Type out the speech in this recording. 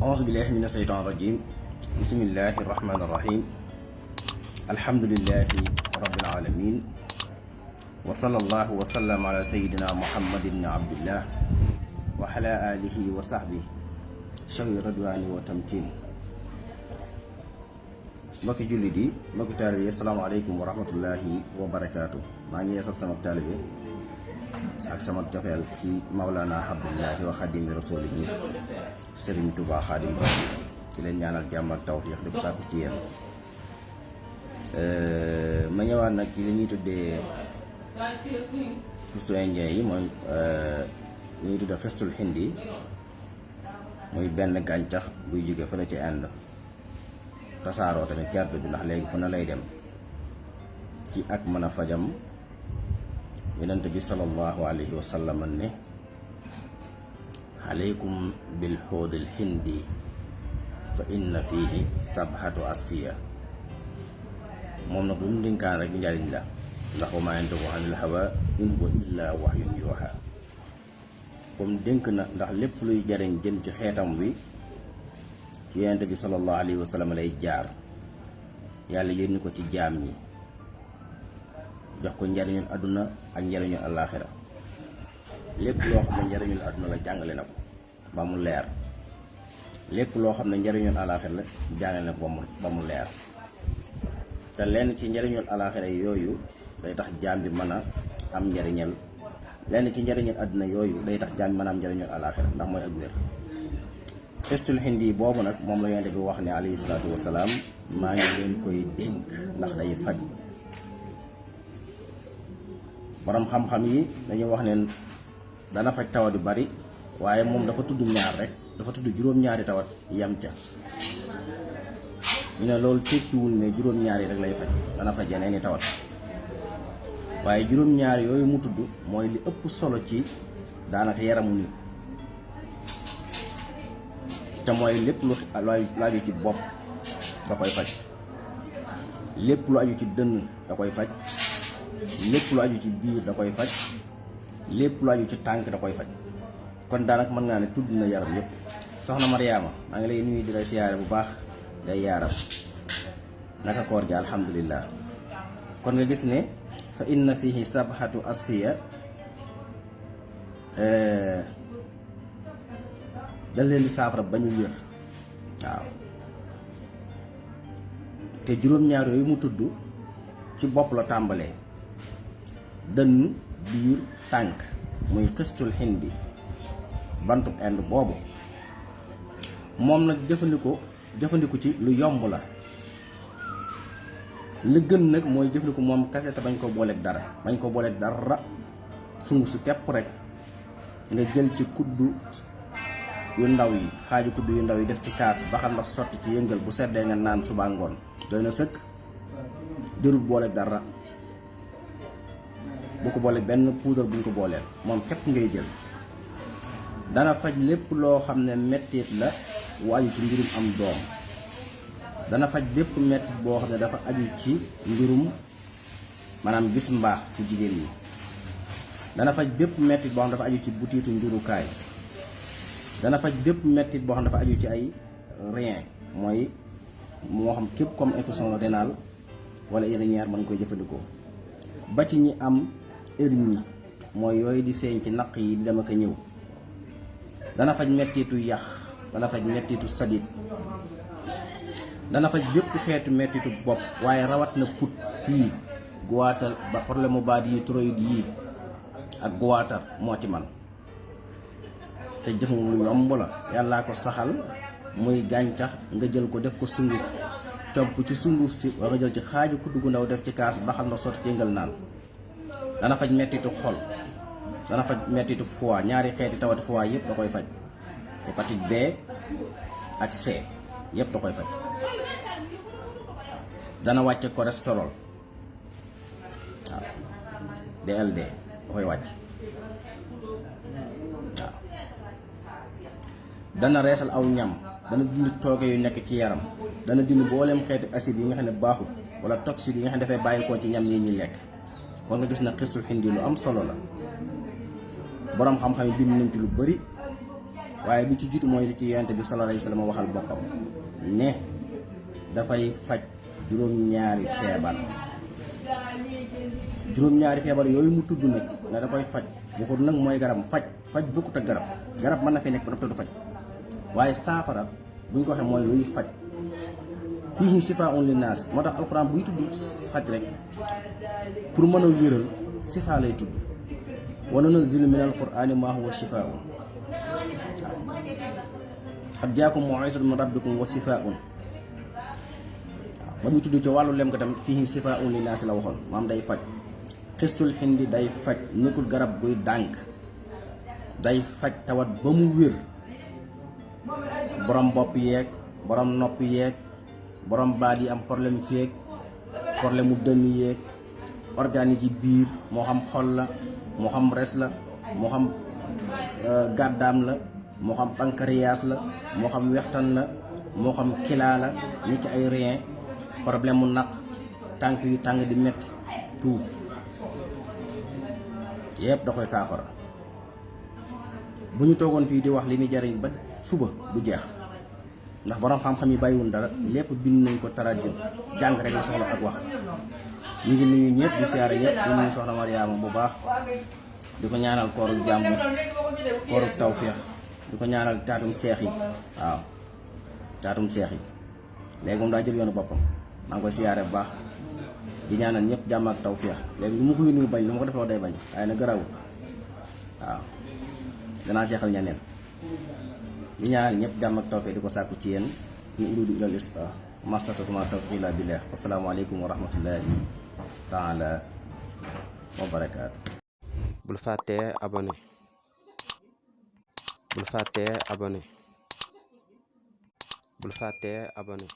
أعوذ بالله من الشيطان الرجيم بسم الله الرحمن الرحيم الحمد لله رب العالمين وصلى الله وسلم على سيدنا محمد بن عبد الله وعلى آله وصحبه شوي رضوان وتمكين mbokki jullit yi mbokki taalibe yi asalaamaaleykum wa rahmatullahi wa barakaatu. maa ngi yeesal sama taalibe ak sama cofeel ci Mawlana Abdullahi wa Xadimi Rasulihi Sëriñ Tuubaa Xaadim Rasul di leen ñaanal jàmm ak tawfiix di ko sàkku ci yéen. ma ñëwaat nag ci li ñuy tuddee xustu indien yi mooy li ñuy tuddee xistul hindi muy benn gàncax buy jóge fële ci Inde tasaaroo tamit ci àdduna bi ndax léegi fu na lay dem ci ak mën a fajam. yonent bi sallallahu alayhi wa sallam ne aleykum bil xoodil hindi fa inna fihi sabhatu asiya. moom nag lu mu dénkaan rek njariñ la ndax wa maa yantiqu anil hawa in huwa illa wahyun yuuhaa. comme dénk na ndax lépp luy jariñ jëm ci xeetam wi ci yonent bi sallallahu alayhi wa sallam lay jaar. yàlla yónni ko ci jaam ñi jox ko njariñul àdduna ak njariñul àllaaxira. lépp loo xam ne njariñul àdduna la jàngale na ko ba mu leer, lépp loo xam ne njariñul àllaaxira la jàngale na ko ba mu leer. te lenn ci njariñul àllaaxira yooyu day tax jaam bi mën a am njariñal lenn ci njariñul àdduna yooyu day tax jaam bi mën a am njariñul àllaaxira ndax mooy ak wér. xistul hindi boobu nag moom la yonent bi wax ne alayhi salaatu wasalaam maa ngi leen koy dénk ndax day faj. borom xam-xam yi dañuy wax ne dana faj tawat yu bari waaye moom dafa tudd ñaar rek, dafa tudd juróom-ñaari tawat yam ca. ñu ne loolu tekkiwul ne juróom-ñaari rek lay faj, dana faj yeneeni tawat waaye juróom-ñaari yooyu mu tudd mooy li ëpp solo ci daanaka yaramu nit. te mooy lépp lu aju ci bopp da koy faj, lépp lu aju ci dënn da koy faj, lépp lu aju ci biir da koy faj, lépp lu aju ci tànk da koy faj. kon daanaka mën naa ne tudd na yaram yépp. soxna Mariama maa ngi lay nuyu di la siyaare bu baax day yaaram naka koor gi alhamdulillah. kon nga gis ne fa inna fihi sabhatu asfiya dañ leen di saafara ba ñu wér. waaw te juróom-ñaar yooyu mu tudd ci bopp la tàmbalee, dënn, biir, tànk, muy xistul hindi bantub Inde boobu. moom nag jëfandiku ci lu yomb la. li gën nag mooy jëfandiku moom kase te bañ ko booleeg dara, bañ ko booleeg dara. sungu su tepp rek nga jël ci kuddu yu ndaw yi, xaaju kuddu yu ndaw yi def ci kaas baxal ndox sotti ci yëngal bu seddee nga naan suba ngoon doy na sëkk. jërul boole dara, bu ko boole benn puudar buñ ko booleel, moom képp ngay jël. dana faj lépp loo xam ne mettit la wu aju ci mbirum am doom. dana faj bépp mettit boo xam ne dafa aju ci mbirum maanaam gis mbaax ci jigéen ñi. dana faj bépp mettit boo xam ne dafa aju ci butiitu njurukaay. dana faj bépp mettit boo xam ne dafa aju ci ay rein, mooy moo xam képp comme infection rénale wala urinaire mën koy jëfandikoo. ba ci ñi am hernie mooy yooyu di feeñ ci naq yi di dem ak a ñëw. dana faj mettitu yax, dana faj mettitu sadit, dana faj bépp xeetu mettitu bopp waaye rawat na put fii goitar ba problème mu baat yi thyroïde yi ak goitar moo ci man. te jëfam lu yomb la, yàllaa ko saxal muy gàncax nga jël ko def ko sunguf comp ci sunguf si war nga jël ci xaaju kuddu gu ndaw def ci kaas baxal ndox sotti yëngal naan. dana faj mettitu xol, dana faj mettitu foie, ñaari xeeti tawati foie yëpp da koy faj. hépatite B ak C yëpp da koy faj. dana wàcce cholestérol, waaw DLD da koy wàcc. waaw dana reesal aw ñam, dana dindi tooke yu nekk ci yaram, dana dindi booleem xeeti acide yi nga xam ne baaxul wala toxine yi nga xam ne dafay bàyyikoo ci ñam yi ñuy lekk. kon nga gis na xistul hindi lu am solo la. boroom xam-xam yi bind nañ ci lu bari waaye bi ci jiitu mooy li ci yonent bi sallallahu alayhi wasallam waxal boppam ne dafay faj juróom-ñaari feebar yooyu mu tudd nag ne da koy faj waxut nag mooy garab faj bokkut ak garab mën na fee nekk ba noppi du faj waaye saafara bu ñu ko waxee mooy luy faj fiihi sifaa'un linnaas moo tax alxuraan buy tudd faj rek pour mën a wéral sifa lay tudd wa nunazzilu minal qur'aani maa huwa shifaa'un qad jaakum maw'izatun min rabbikum wa sifaa'un ba muy tudd ci wàllu lem ko tam fiihi sifaa'un linnaas la waxoon maam day faj xistul xindi day faj nekkul garab guy dànk day faj tawat ba mu wér borom bopp yeeg borom nopp yeeg borom baat yi am problème feeg problème mu dënn yeeg organes yi ci biir moo xam xol la moo xam res la moo xam gàddaam la moo xam pancréas la moo xam wextan la moo xam kilaa la ni ki ay rein problème mu naq tànk yu tàng di metti tout yëpp da koy saafara bu ñu toogoon fii di wax li muy jariñ ba suba du jeex ndax borom xam-xam yi bàyyiwul dara lépp bind nañ ko tarajo jàng rek la soxla ak wax ñu ngi nuyu ñëpp di siyaare ñëpp di nuyu soxna Mariama bu baax di ko ñaanal kooru jàmm kooru tawféex di ko ñaanal taatum seex yi waaw taatum seex yi léegi moom daa jël yoonu boppam maa ngi koy siyaare bu baax di ñaanal ñëpp jàmm ak tawféex léegi lu mu ko yónni mu bañ lu ma ko defee day bañ waaye na garawul waaw danaa seexal ñeneen di ñaanal ñëpp jàmm ak tawféex di ko sàkku ci yéen ñu uridu ilal islah mastatuma tawfiqi illa billah wasalaamu aleykum wa rahmatullahi taala wa barakaatu. bul fàttee abonné bul fàttee abonné